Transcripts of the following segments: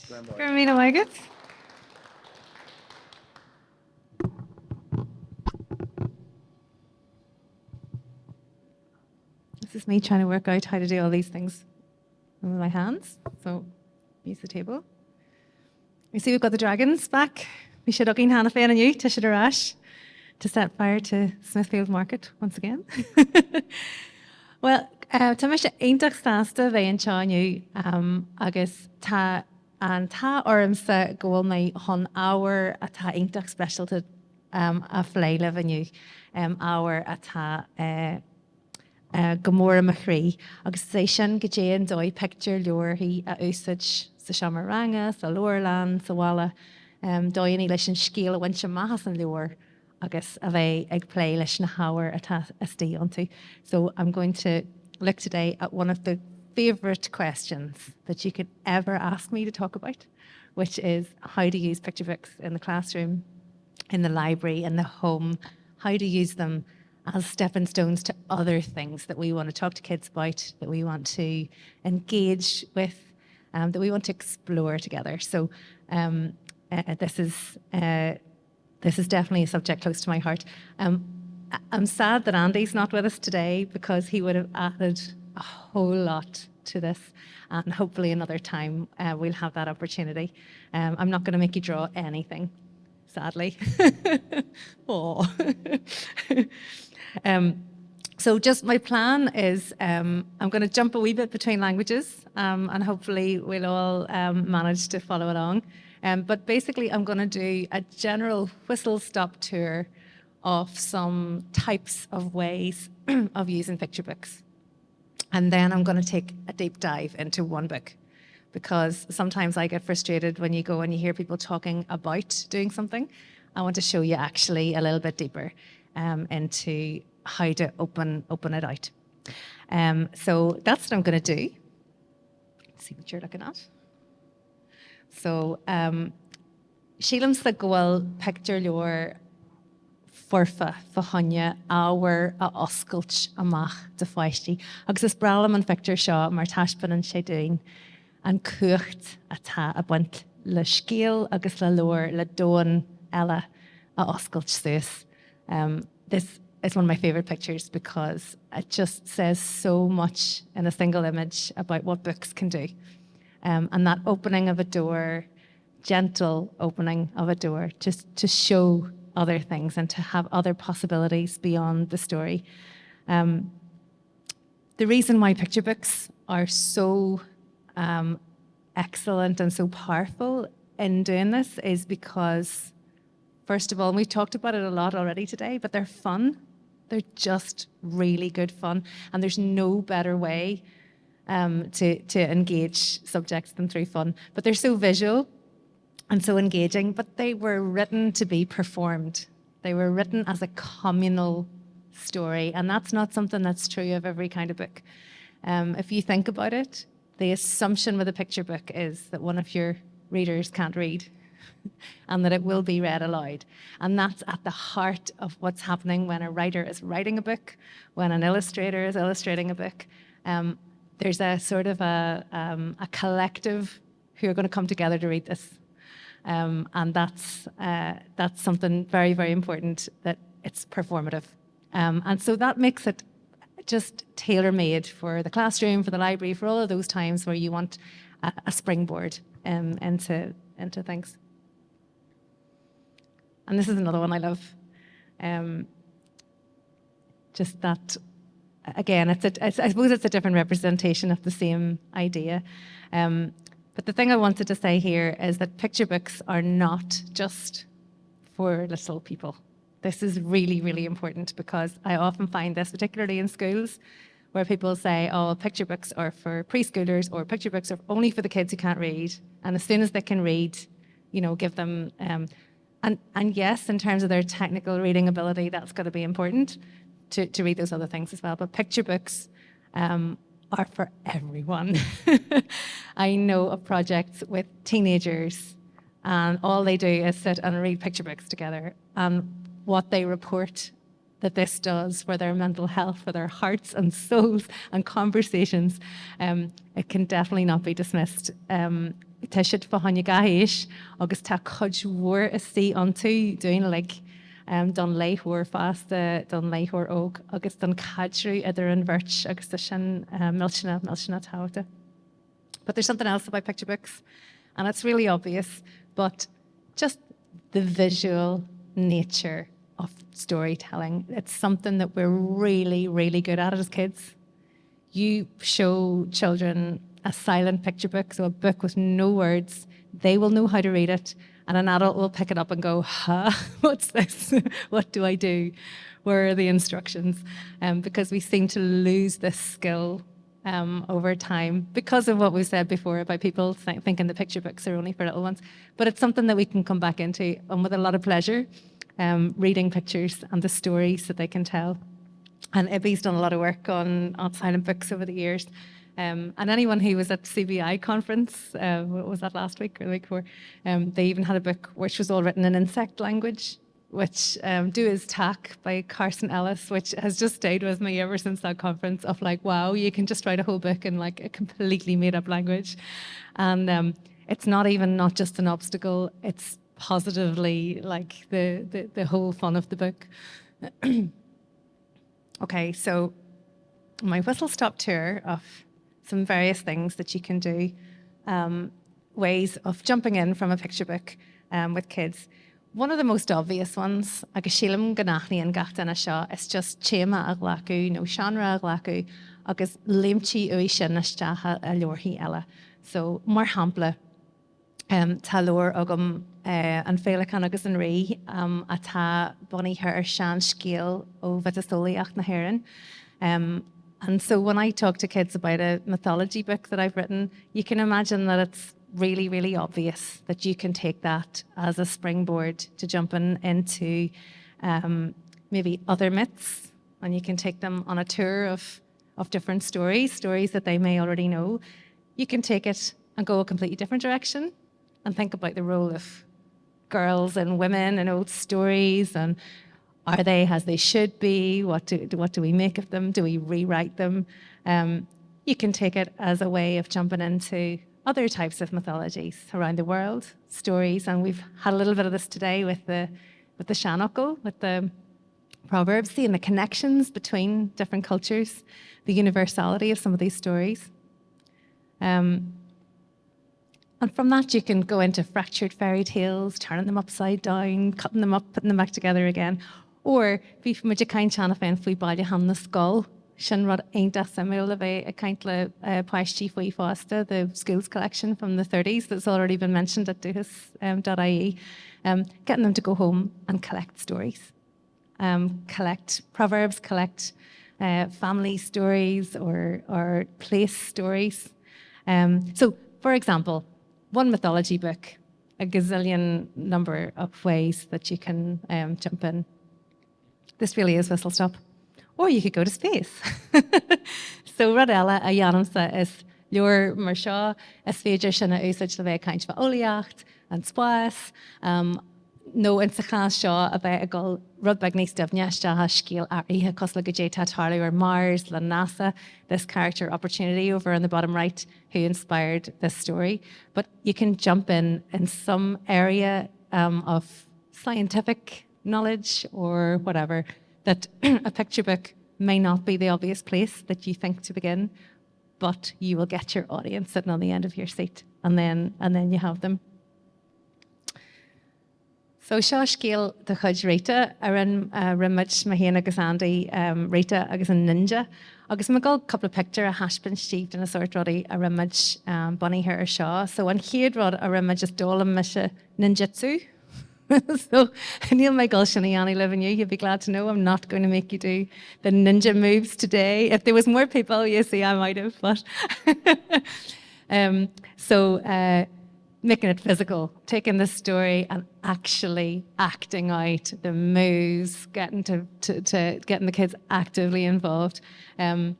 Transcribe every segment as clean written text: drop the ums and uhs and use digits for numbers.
Carmina Weigert. This is me trying to work out how to do all these things with my hands. So use the table. You see we've got the dragons back. We should have Hannah Fain and you, Tisha Darash, to set fire to Smithfield Market once again. Well, tá me sé aintach sásta bheith an teániu agus tá an tá ormsa go bhfuil mé hon ábhar a tá aintach specialta a phléile aniu ábhar a tá Galore a chrí agus sé sin go dé an dóid picture Leor hí a úsid sa Seamaranga, sa Loirland, sa Walla dóin í leis an scíal a bhaint maithas an Leor agus a bheith ag play leis na hábhar atá istí onto. So I'm going to look today at one of the favourite questions that you could ever ask me to talk about, which is how to use picture books in the classroom, in the library, in the home, how to use them as stepping stones to other things that we want to talk to kids about, that we want to engage with, that we want to explore together. So this is definitely a subject close to my heart. I'm sad that Andy's not with us today because he would have added a whole lot to this, and hopefully another time we'll have that opportunity. I'm not going to make you draw anything, sadly. Oh. So just my plan is I'm going to jump a wee bit between languages and hopefully we'll all manage to follow along. But basically I'm going to do a general whistle-stop tour of some types of ways of using picture books. And then I'm going to take a deep dive into one book, because sometimes I get frustrated when you go and you hear people talking about doing something. I want to show you actually a little bit deeper into how to open it out. So that's what I'm going to do. Let's see what you're looking at. So, sílam sa gháil picture Leor forfa fahanya ábhar a oscailt amach de feisty. Agus is bralam an picture seo mar taispan an sé dúin an cuacht atá a buint le scéal agus le Leor le dóin eile a oscailt suas. This is one of my favourite pictures because it just says so much in a single image about what books can do. And that opening of a door, gentle opening of a door, just to show other things and to have other possibilities beyond the story. The reason why picture books are so excellent and so powerful in doing this is because, first of all, and we've talked about it a lot already today, but they're fun. They're just really good fun. And there's no better way to engage subjects than through fun. But they're so visual and so engaging, but they were written to be performed. They were written as a communal story, and that's not something that's true of every kind of book. If you think about it, the assumption with a picture book is that one of your readers can't read and that it will be read aloud. And that's at the heart of what's happening when a writer is writing a book, when an illustrator is illustrating a book. There's a sort of a collective who are going to come together to read this. And that's something very, very important, that it's performative. And so that makes it just tailor-made for the classroom, for the library, for all of those times where you want a springboard into things. And this is another one I love. Just that, again, I suppose it's a different representation of the same idea. But the thing I wanted to say here is that picture books are not just for little people. This is really, really important, because I often find this, particularly in schools, where people say, oh, picture books are for preschoolers, or picture books are only for the kids who can't read. And as soon as they can read, give them... And yes, in terms of their technical reading ability, that's got to be important to read those other things as well. But picture books are for everyone. I know of projects with teenagers, and all they do is sit and read picture books together. And what they report that this does for their mental health, for their hearts and souls and conversations, it can definitely not be dismissed. Tishid for Hanya Gahish, August ta Kudge war a sea onto doing like Don Leor fast, Don Leor og, August Don Kadri, other and Virch, August the Shan Milchina Tauta. But there's something else about picture books, and it's really obvious, but just the visual nature of storytelling. It's something that we're really, really good at as kids. You show children a silent picture book, so a book with no words, they will know how to read it, and an adult will pick it up and go, huh, what's this? What do I do? Where are the instructions? Because we seem to lose this skill over time because of what we said before about people thinking the picture books are only for little ones. But it's something that we can come back into and with a lot of pleasure, reading pictures and the stories that they can tell. And iBbY's done a lot of work on silent books over the years. And anyone who was at CBI conference, what was that, last week or the week before? They even had a book which was all written in insect language, which Do Is Tack by Carson Ellis, which has just stayed with me ever since that conference of like, wow, you can just write a whole book in like a completely made up language. And it's not just an obstacle, it's positively like the whole fun of the book. Okay, so my whistle-stop tour of some various things that you can do, ways of jumping in from a picture book with kids. One of the most obvious ones, agus sílim ganachni an gachtan asha, is just chema aglaku, no shanra aglaku, agus limchi ui sin ashtaha a Leorhi ella. So mar hampla, talor agam an félacan agus an rí a ta bonny her shan scale o vitasoliach na heron. And so when I talk to kids about a mythology book that I've written, you can imagine that it's really, really obvious that you can take that as a springboard to jump into maybe other myths, and you can take them on a tour of different stories that they may already know. You can take it and go a completely different direction and think about the role of girls and women in old stories, and are they as they should be? What do we make of them? Do we rewrite them? You can take it as a way of jumping into other types of mythologies around the world, stories, and we've had a little bit of this today with the Shanachal, with the Proverbs, seeing the connections between different cultures, the universality of some of these stories. And from that, you can go into fractured fairy tales, turning them upside down, cutting them up, putting them back together again. Or, bhí muid a caint seanna féin faoi baile ham na scol, sin rud ain't a similar of a caint le paishtí faoi fásta, the schools collection from the 30s that's already been mentioned at duhus.ie, getting them to go home and collect stories. Collect proverbs, collect family stories or place stories. So, for example, one mythology book, a gazillion number of ways that you can jump in. This really is whistle stop. Or you could go to space. So Radella a Janamsa is Leor mar seo is féidir sinna úsáid le bheith caint fa óliacht an spás. No in sa chas seo a bheith a gol rudbeg níos defneasteach scíal ar ihe cos le go dé Tatari or Mars, la NASA, this character opportunity over on the bottom right who inspired this story. But you can jump in some area of scientific knowledge or whatever, that a picture book may not be the obvious place that you think to begin, but you will get your audience sitting on the end of your seat, and then you have them. So seo scéal de chuid réite ar an rimid mahén agus Andy réite agus an ninja. Agus me gal couple of picture a haspin stíft in a sort roddy a rimid bunny hair seo. So an héad rod a rimid just dólam misha ninjutsu. So Neil my Gulshani Annie living you, you'd be glad to know I'm not going to make you do the ninja moves today. If there was more people, you see, I might have, but making it physical, taking the story and actually acting out the moves, getting to getting the kids actively involved. And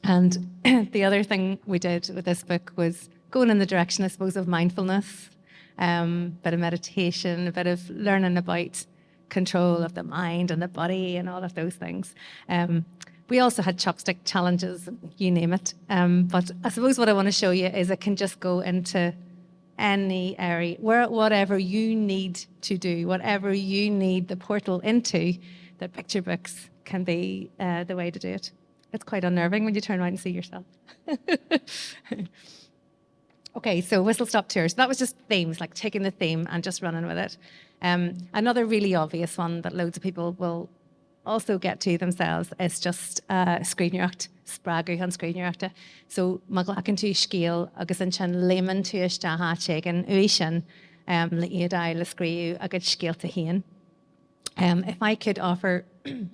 the other thing we did with this book was going in the direction, I suppose, of mindfulness. A bit of meditation, a bit of learning about control of the mind and the body and all of those things. We also had chopstick challenges, you name it. But I suppose what I want to show you is it can just go into any area, whatever you need to do, whatever you need the portal into, the picture books can be the way to do it. It's quite unnerving when you turn around and see yourself. Okay, so whistle-stop tours. That was just themes, like taking the theme and just running with it. Another really obvious one that loads of people will also get to themselves is just scríbhneoireacht, sprágadh an scríbhneoireachta. So má ghlachan tú scéal agus an sin léman tú isteach tegan uí sin le iad le scríú agus scéalta hain. If I could offer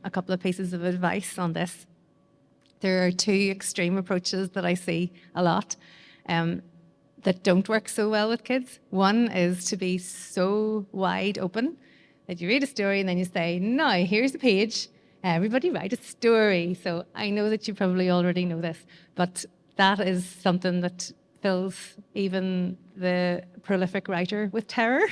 a couple of pieces of advice on this, there are two extreme approaches that I see a lot that don't work so well with kids. One is to be so wide open that you read a story and then you say, now, here's a page, everybody write a story. So I know that you probably already know this, but that is something that fills even the prolific writer with terror.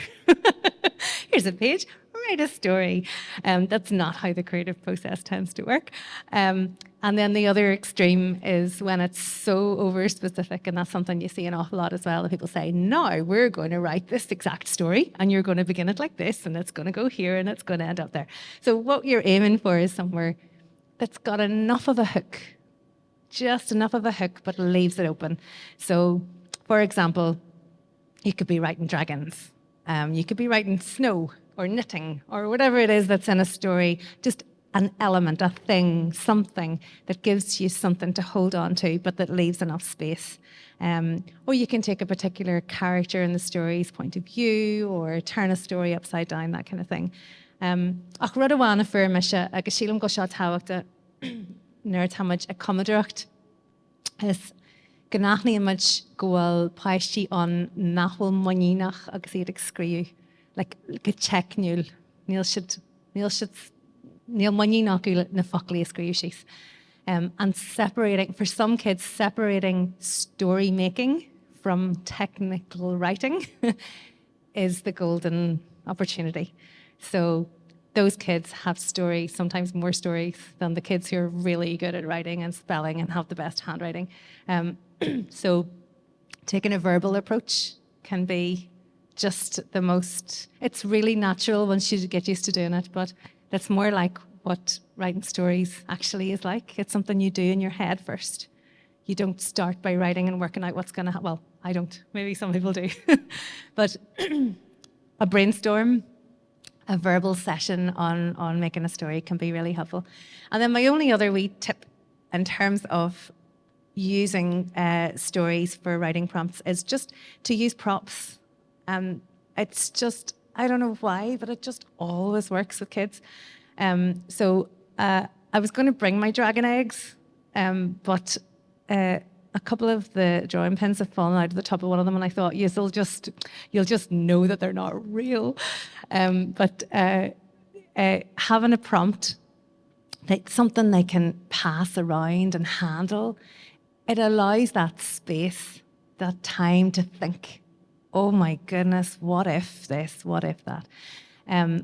Here's a page, write a story. That's not how the creative process tends to work. And then the other extreme is when it's so over-specific, and that's something you see an awful lot as well, that people say, no, we're going to write this exact story, and you're going to begin it like this, and it's going to go here, and it's going to end up there. So what you're aiming for is somewhere that's got enough of a hook, just enough of a hook, but leaves it open. So, for example, you could be writing dragons. You could be writing snow or knitting or whatever it is that's in a story, just an element, a thing, something that gives you something to hold on to, but that leaves enough space. Or you can take a particular character in the story's point of view or turn a story upside down, that kind of thing. Ach rud amháin a fuair me se agus sílam go seo tábhachta nuair táid a comadreacht is gnáithní imid go bhfuil páistí an nachhfuil moínach agus iad ag scríú, like go check níl moínach na foclaí a scríú síos. And separating, for some kids, separating story making from technical writing is the golden opportunity. So those kids have stories, sometimes more stories than the kids who are really good at writing and spelling and have the best handwriting. So taking a verbal approach can be just the most, it's really natural once you get used to doing it, but that's more like what writing stories actually is like. It's something you do in your head first. You don't start by writing and working out what's going to happen. Well, I don't. Maybe some people do. But a brainstorm, a verbal session on making a story can be really helpful. And then my only other wee tip in terms of using stories for writing prompts is just to use props. It's just, I don't know why, but it just always works with kids. So I was going to bring my dragon eggs, but a couple of the drawing pins have fallen out of the top of one of them, and I thought, yes, you'll just know that they're not real. But having a prompt, like something they can pass around and handle, it allows that space, that time to think, oh my goodness, what if this, what if that?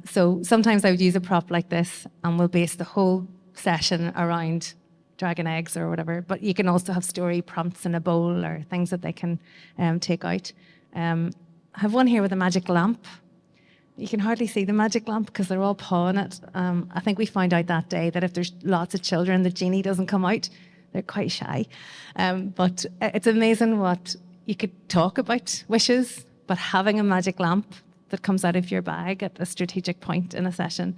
So sometimes I would use a prop like this and we'll base the whole session around dragon eggs or whatever, but you can also have story prompts in a bowl or things that they can take out. I have one here with a magic lamp. You can hardly see the magic lamp because they're all pawing it. I think we found out that day that if there's lots of children, the genie doesn't come out. They're quite shy. But it's amazing what you could talk about wishes, but having a magic lamp that comes out of your bag at a strategic point in a session,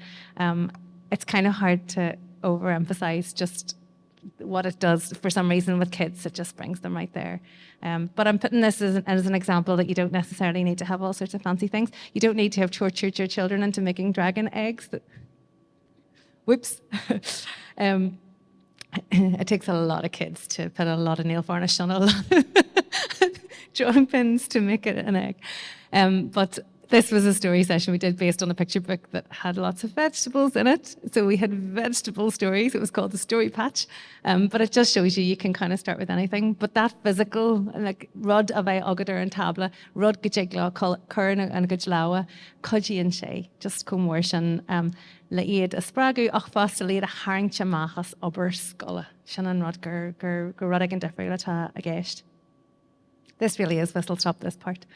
it's kind of hard to overemphasize just what it does. For some reason with kids, it just brings them right there. But I'm putting this as an example that you don't necessarily need to have all sorts of fancy things. You don't need to have tortured your children into making dragon eggs. Whoops. It takes a lot of kids to put a lot of nail varnish on a lot of drawing pins to make it an egg. But this was a story session we did based on a picture book that had lots of vegetables in it. So we had vegetable stories. It was called the Story Patch. But it just shows you can kind of start with anything. But that physical, like rud a bheith agadar an tabla, rud gajigla, curn and gajlawa, codgy and shay, just comhór sin le iad a spragu ach fast le iad a haringte machas ober scola. Sin an rud gur rud ag an defriúil atá a gceist. This really is whistle stop this part.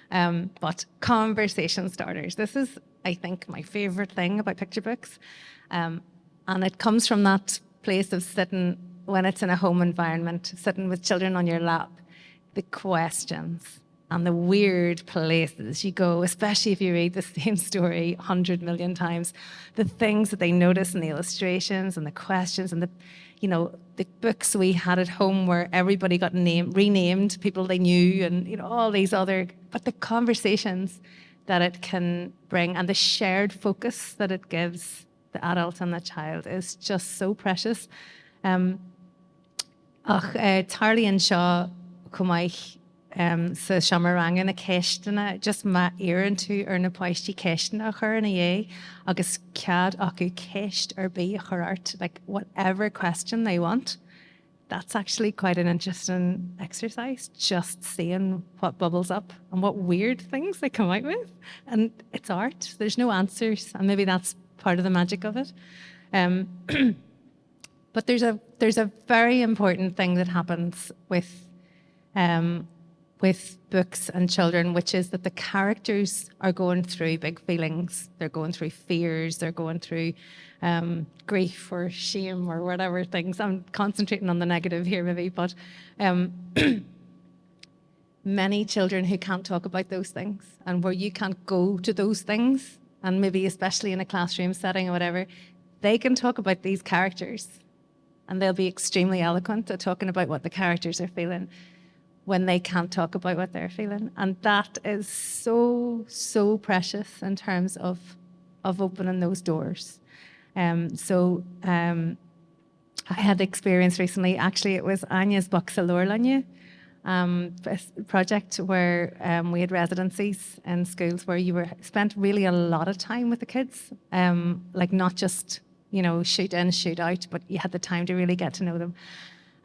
But conversation starters. This is, I think, my favourite thing about picture books. And it comes from that place of sitting, when it's in a home environment, sitting with children on your lap, the questions and the weird places you go, especially if you read the same story 100 million times, the things that they notice in the illustrations and the questions and the books we had at home where everybody got renamed, people they knew, and all these other, but the conversations that it can bring and the shared focus that it gives the adult and the child is just so precious. Tarly and Shaw Kumaich sa Shamaranga na Keshtina, just ma ear to na poisty Keshtina her in a agus cad aku kesht or be art, like whatever question they want. That's actually quite an interesting exercise, just seeing what bubbles up and what weird things they come out with. And it's art, there's no answers, and maybe that's part of the magic of it. But there's a very important thing that happens with books and children, which is that the characters are going through big feelings. They're going through fears. They're going through grief or shame or whatever things. I'm concentrating on the negative here, maybe, but many children who can't talk about those things, and where you can't go to those things, and maybe especially in a classroom setting or whatever, they can talk about these characters, and they'll be extremely eloquent at talking about what the characters are feeling when they can't talk about what they're feeling. And that is so, so precious in terms of opening those doors. I had the experience recently, actually it was Anya's Galore project where we had residencies in schools where you spent really a lot of time with the kids, like not just, shoot in, shoot out, but you had the time to really get to know them.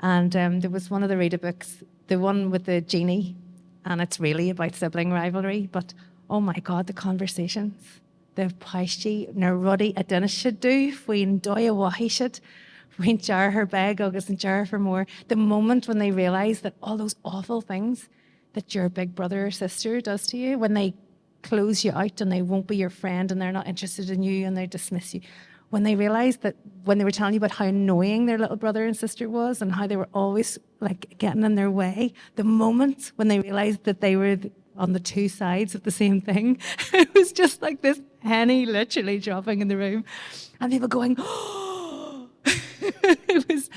And there was one of the reader books, the one with the genie, and it's really about sibling rivalry, but oh my God, the conversations. The paisty na ruddy a dinner should do, when doya wahi should, when jar her bag agus and jar for more. The moment when they realise that all those awful things that your big brother or sister does to you, when they close you out and they won't be your friend and they're not interested in you and they dismiss you. When they realised that, when they were telling you about how annoying their little brother and sister was and how they were always like getting in their way, the moment when they realised that they were on the two sides of the same thing, it was just like this penny literally dropping in the room and people going, oh, it was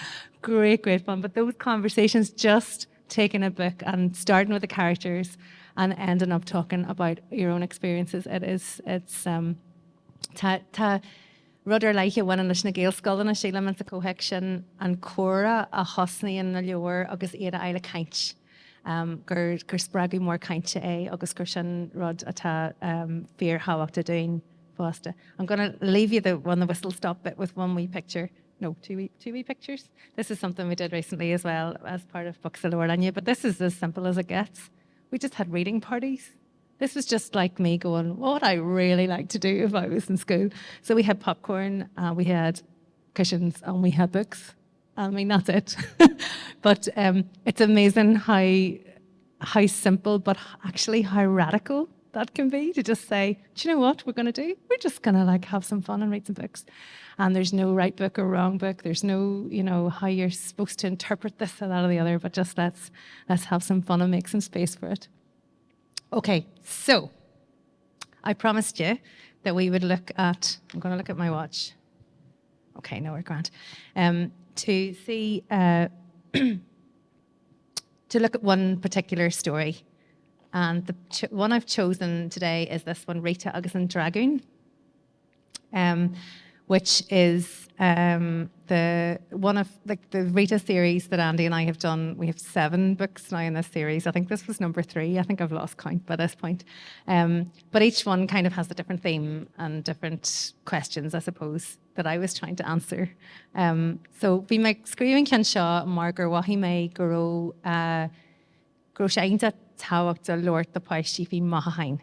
great, great fun. But those conversations, just taking a book and starting with the characters and ending up talking about your own experiences, it's Rudder leiche one leis na Gaelscoil na síle man sa cóheic sin an córa a hosnaíon na Leor agus iad a eile caint. Gur spragu mór cainte agus gur sin rud atá fear háhacht a doin fásta. I'm going to leave you the whistle stop bit with one wee picture. No, two wee pictures. This is something we did recently as well as part of Books Galore, but this is as simple as it gets. We just had reading parties. This was just like me going, what would I really like to do if I was in school? So we had popcorn, we had cushions, and we had books. I mean, that's it. But it's amazing how simple, but actually how radical that can be, to just say, do you know what we're going to do? We're just going to like have some fun and read some books. And there's no right book or wrong book. There's no, how you're supposed to interpret this or that or the other, but just let's have some fun and make some space for it. Okay, so I promised you that we would look at, I'm going to look at my watch. Okay, no, we're grand. To see, to look at one particular story. And the one I've chosen today is this one, Rita agus an Dragoon, which is the one of the Rita series that Andy and I have done. We have 7 books now in this series. I think this was number 3. I think I've lost count by this point. But each one kind of has a different theme and different questions, I suppose, that I was trying to answer. So we make screaming can shaw marker wahi me gro shainta tawak the Lord the paishifi mahain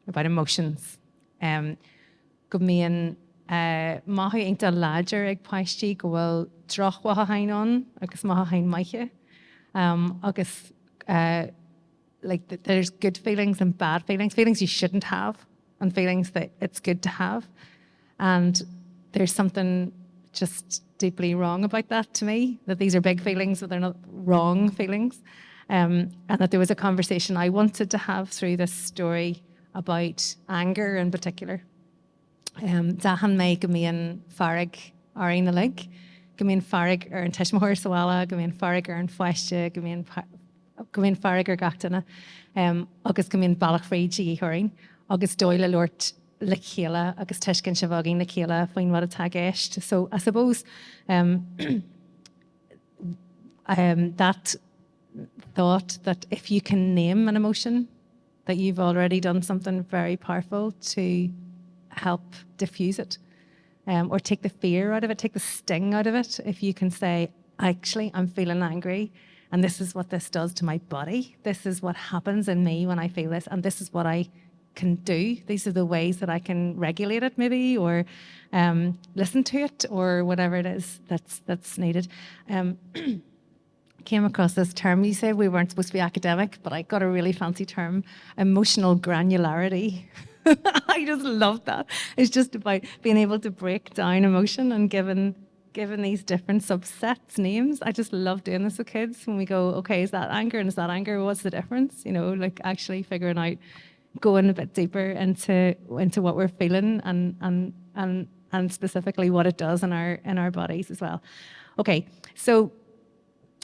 about emotions. Go me in mahu inta ladger ag paishtí go bhfuil droch wahain on agus mahain maiche agus there's good feelings and bad feelings, feelings you shouldn't have, and feelings that it's good to have. And there's something just deeply wrong about that to me, that these are big feelings, but they're not wrong feelings. And that there was a conversation I wanted to have through this story about anger in particular. Dahan me gymíon farig arí na lig, gymíon farig an tuismóir sawala, gymíon farig an foiste, gymíon farig gachtainna, agus gymíon bailach frídí thuirín, agus dóile lort le chéile, agus tuiscin se bhagaí na chéile faoin what a tag éist. So I suppose that thought that if you can name an emotion, that you've already done something very powerful to help diffuse it, or take the fear out of it, take the sting out of it. If you can say, actually, I'm feeling angry, and this is what this does to my body. This is what happens in me when I feel this, and this is what I can do. These are the ways that I can regulate it, maybe, or listen to it, or whatever it is that's needed. Came across this term. You said we weren't supposed to be academic, but I got a really fancy term: emotional granularity. I just love that. It's just about being able to break down emotion and given these different subsets names. I just love doing this with kids when we go, okay, is that anger and is that anger? What's the difference? You know, like actually figuring out, going a bit deeper into what we're feeling and specifically what it does in our bodies as well. Okay, so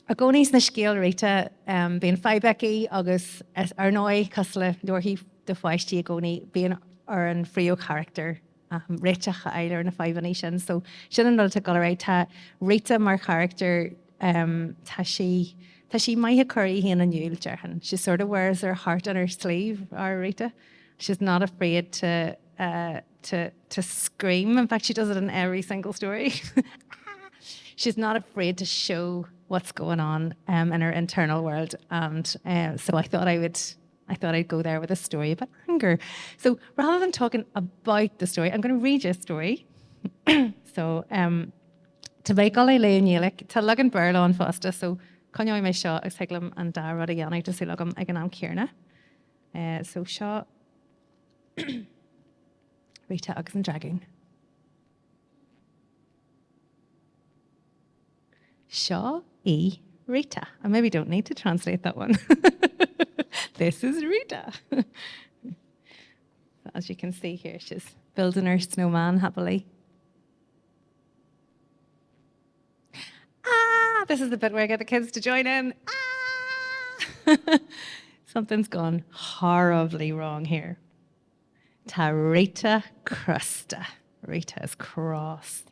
a gcónaí na scéal réite bíonn feibeicí agus ar nói cos le leorthaí de foiistí a gcónaí bíonn ar an frío character réiteach a eilear na feibhaní sin. So sin an nulta Galore tá réite mar character tá sí maithe curí híana an nniuil dearhan. She sort of wears her heart on her sleeve, our Rita. She's not afraid to scream. In fact, she does it in every single story. She's not afraid to show what's going on in her internal world. And so I thought I'd go there with a story about anger. So rather than talking about the story, I'm going to read you a story. So to make all leonílic, to lug an burla on fasta. So Conyo me seo ag siglam an da rud a dhéanamh to lugam ag an am Ciarna. So seo Rita agus an dragon. Seo Rita. I maybe don't need to translate that one. This is Rita. As you can see here, she's building her snowman happily. This is the bit where I get the kids to join in. Something's gone horribly wrong here. Ta Rita crusta. Rita is cross.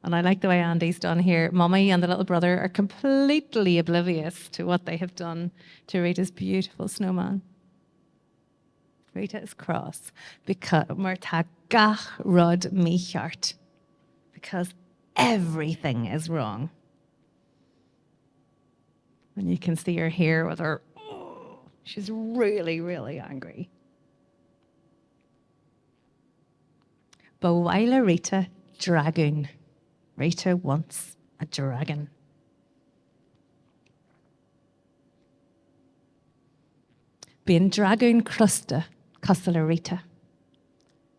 And I like the way Andy's done here. Mummy and the little brother are completely oblivious to what they have done to Rita's beautiful snowman. Rita is cross because mar ta gach rud mi cheart, because everything is wrong. And you can see her here with her, she's really, really angry. Bhfuil Rita dragoon. Rita wants a dragon. Bíonn dragoon crusta cosala Rita.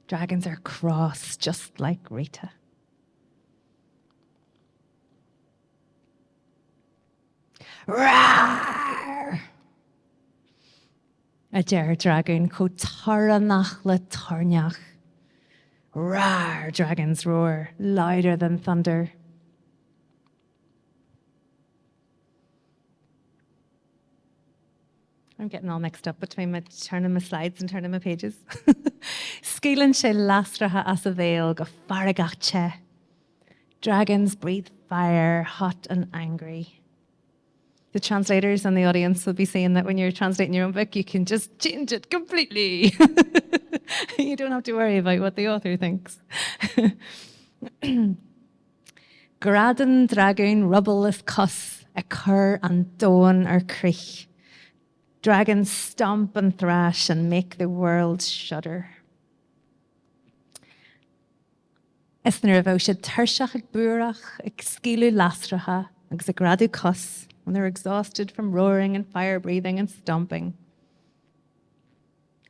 Dragons are cross, just like Rita. Rawr! A deir dragoon có taranach le tarneach. Rawr! Dragons roar, louder than thunder. I'm getting all mixed up between turning my slides and turning my pages. Scalan sé lastratha as a veil go faragach che. Dragons breathe fire, hot and angry. The translators and the audience will be saying that when you're translating your own book, you can just change it completely. You don't have to worry about what the author thinks. Gradan dragoon rubble is cuss, a cur and dawn or creech. Dragons stomp and thrash and make the world shudder. Is na raibh sé tuirseach ag buaireach ag scíliú lasratha agus a gradú cos when they're exhausted from roaring and fire breathing and stomping.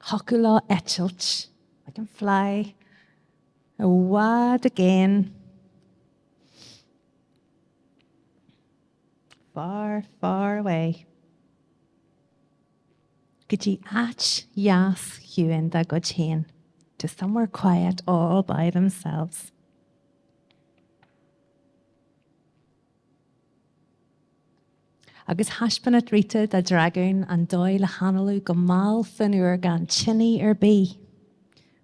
Hocula etchelt, I can fly. A wad again. Far, far away. Gyddi ach yas huin da godchen, to somewhere quiet all by themselves. Agus haspanat rita da dragoon and doi le hanalu gomal finur gan chinny bí.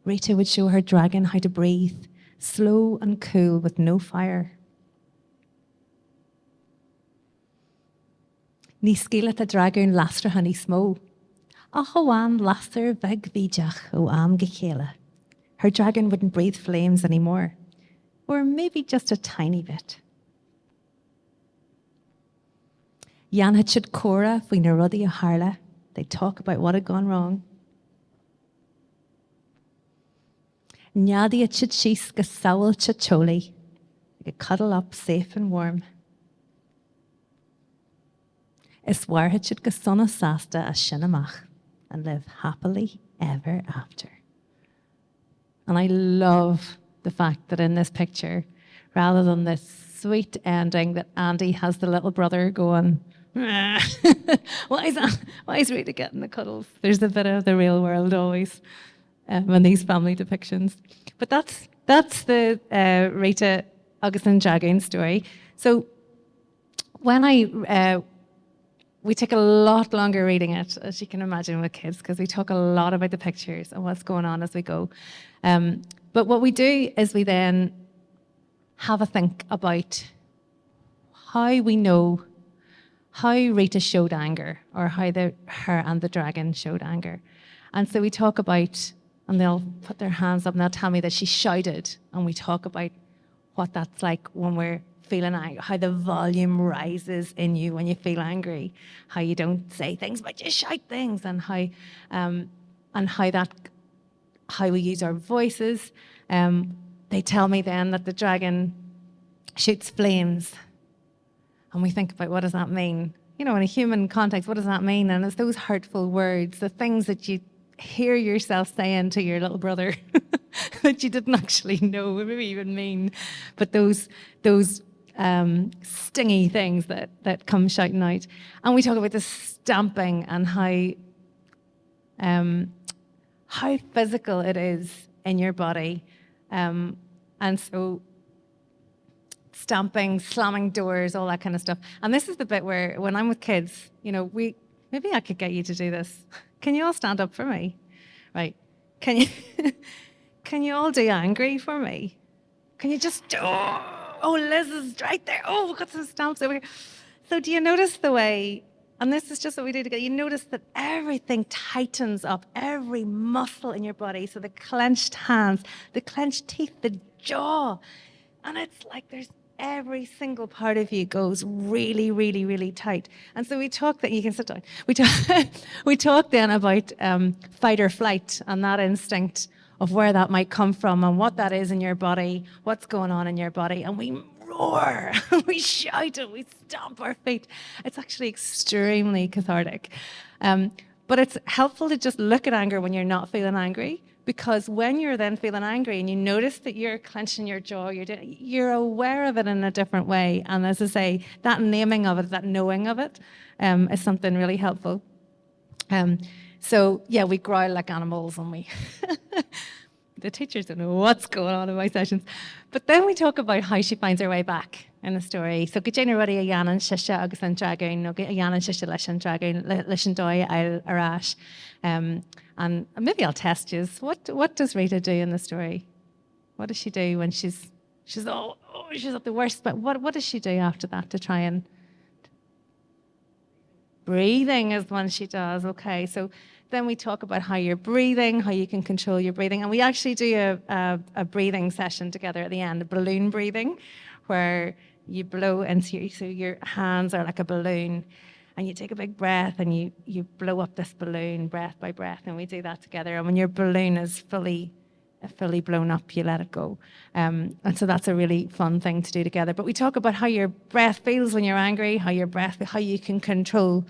Rita would show her dragon how to breathe, slow and cool with no fire. Ní skelet a dragoon lastra honey smo. A hoan laster veg vijach o am gechéle. Her dragon wouldn't breathe flames anymore. Or maybe just a tiny bit. Jan had shid Cora fwy na ruddy a harla. They'd talk about what had gone wrong. Nyadi had shid shees ga sawal chacholi. They could cuddle up safe and warm. Iswar had shid ga sonna sasta a shinamach and live happily ever after. And I love the fact that in this picture, rather than this sweet ending that Andy has the little brother going, why is that? Why is Rita getting the cuddles? There's a bit of the real world always in these family depictions. But that's the Rita Augustin Dragoon story. So when we take a lot longer reading it, as you can imagine with kids, because we talk a lot about the pictures and what's going on as we go. But what we do is we then have a think about how we know how Rita showed anger, or how her and the dragon showed anger. And so we talk about, and they'll put their hands up and they'll tell me that she shouted, and we talk about what that's like when we're feeling angry, how the volume rises in you when you feel angry, how you don't say things but you shout things, and how we use our voices. They tell me then that the dragon shoots flames. And we think about, what does that mean? You know, in a human context, what does that mean? And it's those hurtful words, the things that you hear yourself saying to your little brother that you didn't actually know or maybe even mean. But those stingy things that come shouting out. And we talk about the stamping and how physical it is in your body. And so stamping, slamming doors, all that kind of stuff. And this is the bit where, when I'm with kids, you know, maybe I could get you to do this. Can you all stand up for me? Right. Can you all do angry for me? Can you just do, oh, Liz is right there. Oh, we've got some stamps over here. So do you notice the way, and this is just what we do together, you notice that everything tightens up, every muscle in your body. So the clenched hands, the clenched teeth, the jaw. And it's like there's every single part of you goes really, really, really tight. And so we talk that, you can sit down. We talk then about fight or flight and that instinct of where that might come from and what that is in your body, what's going on in your body. And we roar, we shout and we stomp our feet. It's actually extremely cathartic. But it's helpful to just look at anger when you're not feeling angry. Because when you're then feeling angry and you notice that you're clenching your jaw, you're aware of it in a different way. And as I say, that naming of it, that knowing of it, is something really helpful. So yeah, we growl like animals, and we the teachers don't know what's going on in my sessions. But then we talk about how she finds her way back in the story. So Gajana Ruddy a Yanan Shisha agus an Dragoon, no Yanan Shisha Lishan Dragoon, Lishan Doi I'll Arash. And maybe I'll test you. What does Rita do in the story? What does she do when she's she's at the worst? But what does she do after that to try and breathing is one she does. Okay, so then we talk about how you're breathing, how you can control your breathing, and we actually do a breathing session together at the end, a balloon breathing, where you blow into so your hands are like a balloon. And you take a big breath and you blow up this balloon breath by breath, and we do that together. And when your balloon is fully fully blown up, you let it go. And so that's a really fun thing to do together. But we talk about how your breath feels when you're angry, how you can control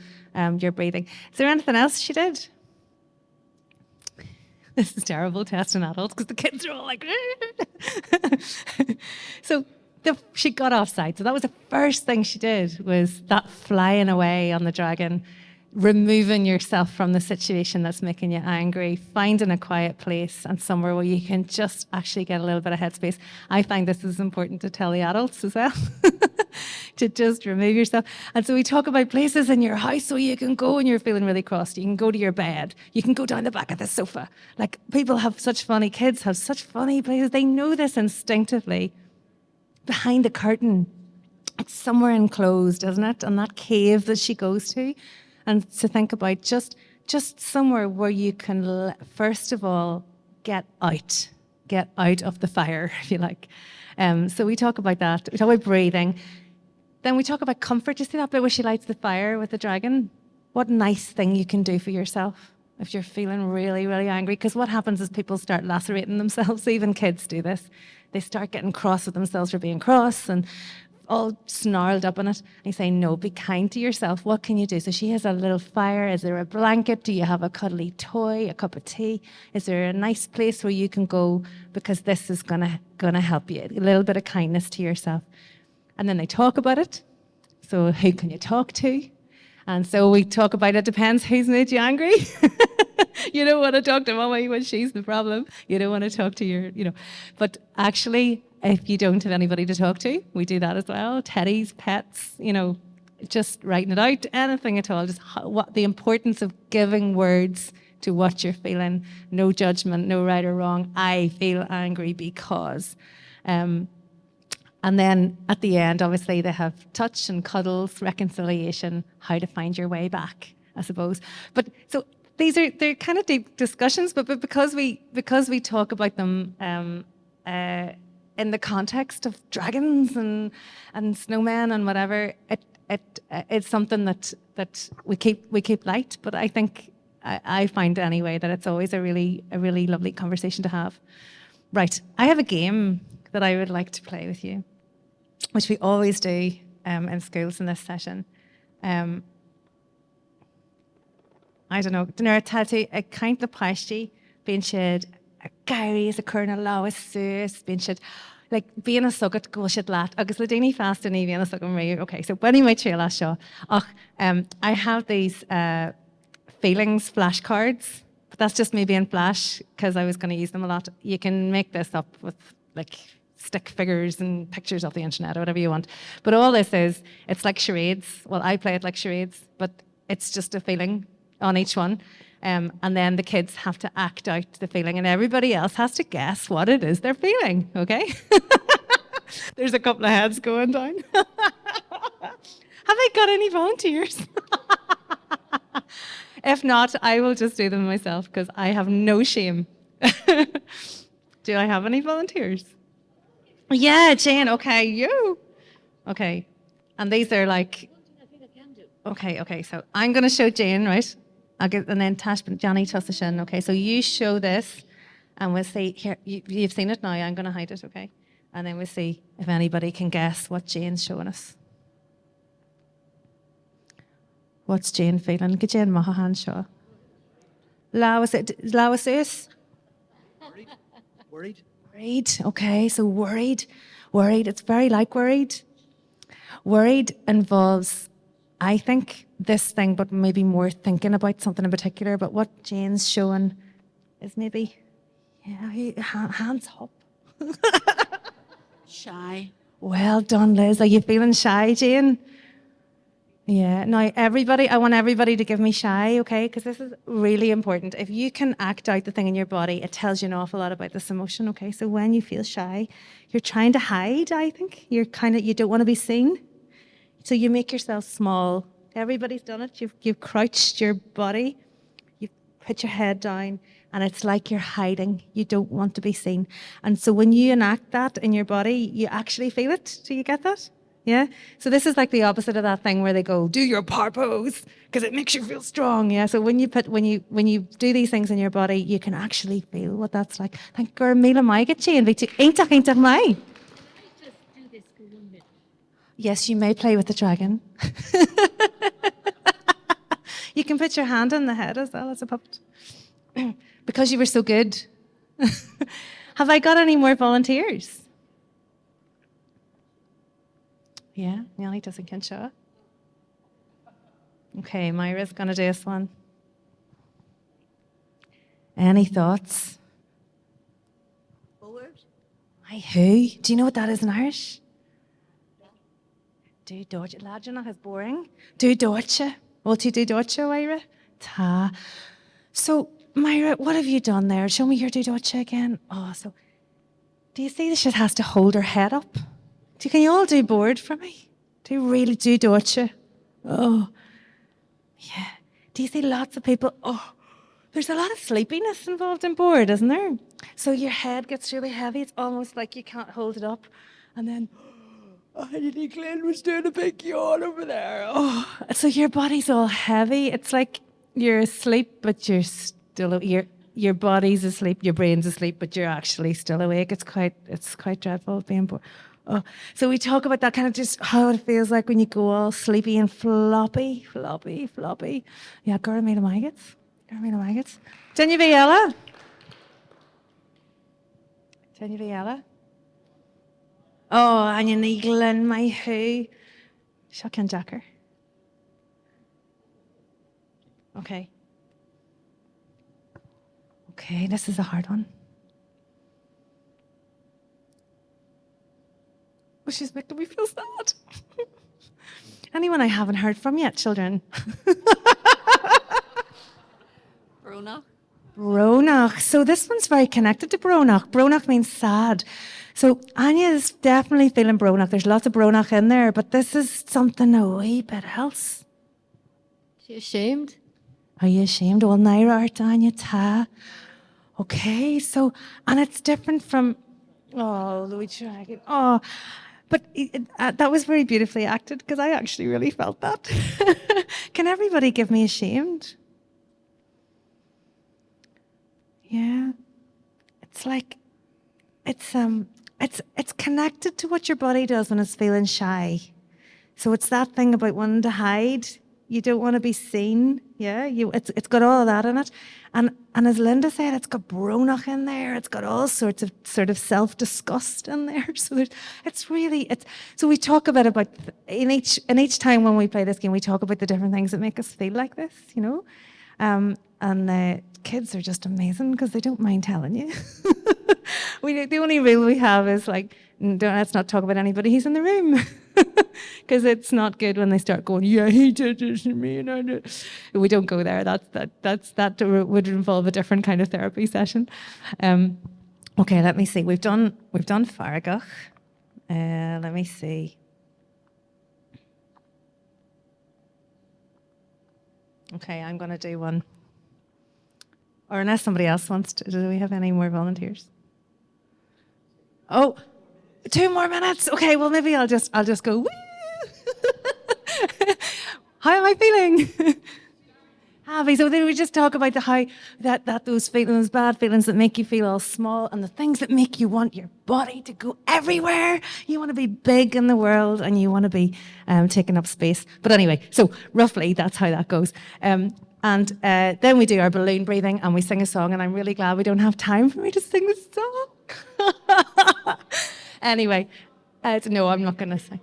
your breathing. Is there anything else she did? This is terrible testing adults because the kids are all like, so she got offside. So that was the first thing she did, was that flying away on the dragon, removing yourself from the situation that's making you angry, finding a quiet place and somewhere where you can just actually get a little bit of headspace. I find this is important to tell the adults as well, to just remove yourself. And so we talk about places in your house where you can go when you're feeling really cross. You can go to your bed. You can go down the back of the sofa. Like, kids have such funny places. They know this instinctively. Behind the curtain, it's somewhere enclosed, isn't it? And that cave that she goes to. And to think about just somewhere where you can, first of all, get out of the fire, if you like. So we talk about that. We talk about breathing. Then we talk about comfort. You see that bit where she lights the fire with the dragon? What nice thing you can do for yourself if you're feeling really, really angry. Because what happens is people start lacerating themselves. Even kids do this. They start getting cross with themselves for being cross and all snarled up on it. And you say, no, be kind to yourself. What can you do? So she has a little fire. Is there a blanket? Do you have a cuddly toy, a cup of tea? Is there a nice place where you can go? Because this is gonna help you. A little bit of kindness to yourself. And then they talk about it. So who can you talk to? And so we talk about it depends who's made you angry. You don't want to talk to Mummy when she's the problem. You don't want to talk to But actually, if you don't have anybody to talk to, we do that as well. Teddies, pets, just writing it out, anything at all. Just what the importance of giving words to what you're feeling. No judgment, no right or wrong. I feel angry because. And then at the end, obviously, they have touch and cuddles, reconciliation, how to find your way back, I suppose. But so they're kind of deep discussions, but because we talk about them in the context of dragons and snowmen and whatever, it's something that we keep light. But I think I find anyway that it's always a really lovely conversation to have. Right, I have a game that I would like to play with you, which we always do in schools in this session. I don't know, dyna tati a kaint le pastí, bíonn siad a gairí is a curna lá is suas, bíonn siad like bíonn a sugat go siad lat, agus le daoine fast in bíonn a sugat marí. Okay, so when you might trail us seo. I have these feelings flashcards, but that's just me being flash because I was going to use them a lot. You can make this up with like stick figures and pictures off the internet or whatever you want. But all this is, it's like charades. Well, I play it like charades, but it's just a feeling on each one. And then the kids have to act out the feeling and everybody else has to guess what it is they're feeling, okay? There's a couple of heads going down. Have I got any volunteers? If not, I will just do them myself because I have no shame. Do I have any volunteers? Yeah, Jane, okay, you. Okay, and these are like, okay, so I'm going to show Jane, right? And then Tash, Johnny, Tussashin. Okay, so you show this, and we'll see, here, you've seen it now, I'm going to hide it, okay? And then we'll see if anybody can guess what Jane's showing us. What's Jane feeling? Get Jane Mahahan show. Lawas. Worried. Worried, okay, so worried. It's very like worried. Worried involves, I think, this thing, but maybe more thinking about something in particular. But what Jane's showing is maybe, hands up. Shy. Well done, Liz. Are you feeling shy, Jane? Yeah. Now, I want everybody to give me shy, okay? Because this is really important. If you can act out the thing in your body, it tells you an awful lot about this emotion, okay? So when you feel shy, you're trying to hide, I think. You don't want to be seen. So you make yourself small. Everybody's done it. You've crouched your body. You've put your head down. And it's like you're hiding. You don't want to be seen. And so when you enact that in your body, you actually feel it. Do you get that? Yeah. So this is like the opposite of that thing where they go, do your power pose because it makes you feel strong. Yeah. So when you do these things in your body, you can actually feel what that's like. Thank God, Mila mai get you and ain't mai. Yes, you may play with the dragon. You can put your hand on the head as well as a puppet. Because you were so good. Have I got any more volunteers? Yeah, Nelly doesn't can show it. Okay, Myra's going to do this one. Any thoughts? Forward. Hi, who? Do you know what that is in Irish? Do Deutsche. Lajana is boring. Do Deutsche. What do Deutsche, Myra? Ta. So, Myra, what have you done there? Show me your do Deutsche again. Oh, so do you see that she has to hold her head up? Can you all do board for me? Do you really do Deutsche? Oh, yeah. Do you see lots of people? Oh, there's a lot of sleepiness involved in board, isn't there? So your head gets really heavy. It's almost like you can't hold it up. And then, oh, Glenn was doing a big yawn over there. Oh, so your body's all heavy. It's like you're asleep, but you're still your body's asleep, your brain's asleep, but you're actually still awake. It's quite dreadful being bored. Oh, so we talk about that kind of just how it feels like when you go all sleepy and floppy. Yeah, Gora made a maggots. Denne Viella. Oh, and you Glen, my who. Shotgun Jacker. Okay, this is a hard one. Oh, she's making me feel sad. Anyone I haven't heard from yet, children? Bronach. So this one's very connected to Bronach. Bronach means sad. So Anya is definitely feeling Bronach. There's lots of Bronach in there, but this is something a wee bit else. She ashamed? Are you ashamed? Well, Naira art Anya ta. Okay, so, and it's different from, oh, Louis Dragon. Oh, but that was very beautifully acted because I actually really felt that. Can everybody give me ashamed? Yeah, it's like, it's connected to what your body does when it's feeling shy. So it's that thing about wanting to hide. You don't want to be seen. Yeah, it's got all of that in it. And as Linda said, it's got Bronach in there. It's got all sorts of sort of self-disgust in there. So so we talk about in each time when we play this game, we talk about the different things that make us feel like this, you know. And the kids are just amazing because they don't mind telling you. The only rule we have is like, let's not talk about anybody who's in the room. Because it's not good when they start going, yeah, he did this to me. And we don't go there. That would involve a different kind of therapy session. Okay, let me see. We've done Faragach. Let me see. Okay, I'm going to do one. Or unless somebody else wants to. Do we have any more volunteers? Oh, 2 more minutes. Okay, well maybe I'll just go. Woo! How am I feeling? Happy. So then we just talk about those feelings, bad feelings that make you feel all small, and the things that make you want your body to go everywhere. You want to be big in the world, and you want to be taking up space. But anyway, so roughly that's how that goes. And then we do our balloon breathing, and we sing a song. And I'm really glad we don't have time for me to sing this song. Anyway, no, I'm not going to sing.